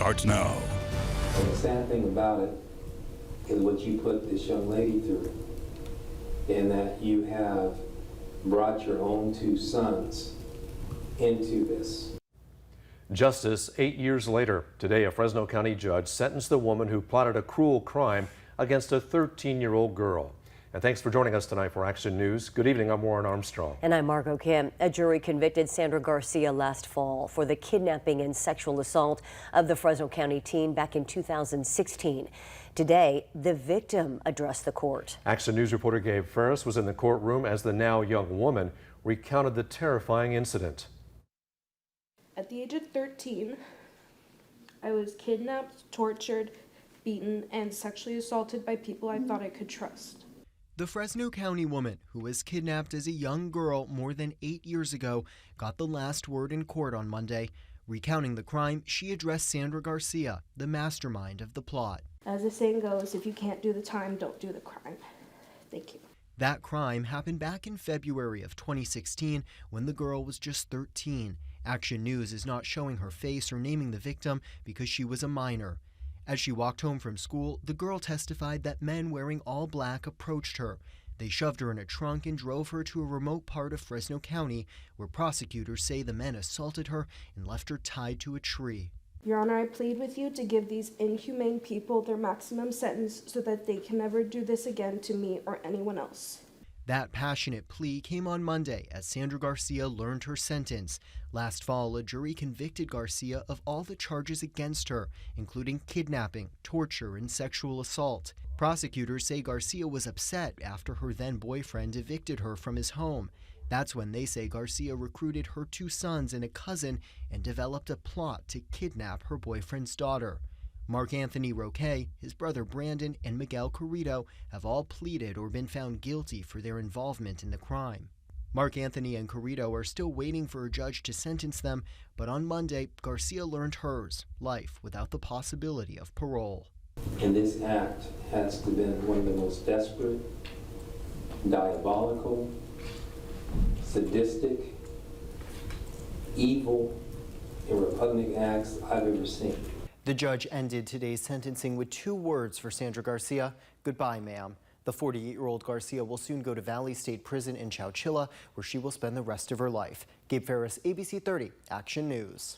starts now. And the sad thing about it is what you put this young lady through, in that you have brought your own two sons into this. Justice 8 years later. Today, a Fresno County judge sentenced the woman who plotted a cruel crime against a 13-year-old girl. And thanks for joining us tonight for Action News. Good evening, I'm Warren Armstrong. And I'm Margot Kim. A jury convicted Sandra Garcia last fall for the kidnapping and sexual assault of the Fresno County teen back in 2016. Today, the victim addressed the court. Action News reporter Gabe Ferris was in the courtroom as the now young woman recounted the terrifying incident. At the age of 13, I was kidnapped, tortured, beaten, and sexually assaulted by people I thought I could trust. The Fresno County woman who was kidnapped as a young girl more than 8 years ago got the last word in court on Monday. Recounting the crime, she addressed Sandra Garcia, the mastermind of the plot. As the saying goes, if you can't do the time, don't do the crime. Thank you. That crime happened back in February of 2016 when the girl was just 13. Action News is not showing her face or naming the victim because she was a minor. As she walked home from school, the girl testified that men wearing all black approached her. They shoved her in a trunk and drove her to a remote part of Fresno County, where prosecutors say the men assaulted her and left her tied to a tree. Your Honor, I plead with you to give these inhumane people their maximum sentence so that they can never do this again to me or anyone else. That passionate plea came on Monday as Sandra Garcia learned her sentence. Last fall, a jury convicted Garcia of all the charges against her, including kidnapping, torture, and sexual assault. Prosecutors say Garcia was upset after her then-boyfriend evicted her from his home. That's when they say Garcia recruited her two sons and a cousin and developed a plot to kidnap her boyfriend's daughter. Mark Anthony Roque, his brother Brandon, and Miguel Carrito have all pleaded or been found guilty for their involvement in the crime. Mark Anthony and Carrito are still waiting for a judge to sentence them, but on Monday, Garcia learned hers, life without the possibility of parole. And this act has to have been one of the most desperate, diabolical, sadistic, evil, and repugnant acts I've ever seen. The judge ended today's sentencing with 2 words for Sandra Garcia: goodbye, ma'am. The 48-year-old Garcia will soon go to Valley State Prison in Chowchilla, where she will spend the rest of her life. Gabe Ferris, ABC 30, Action News.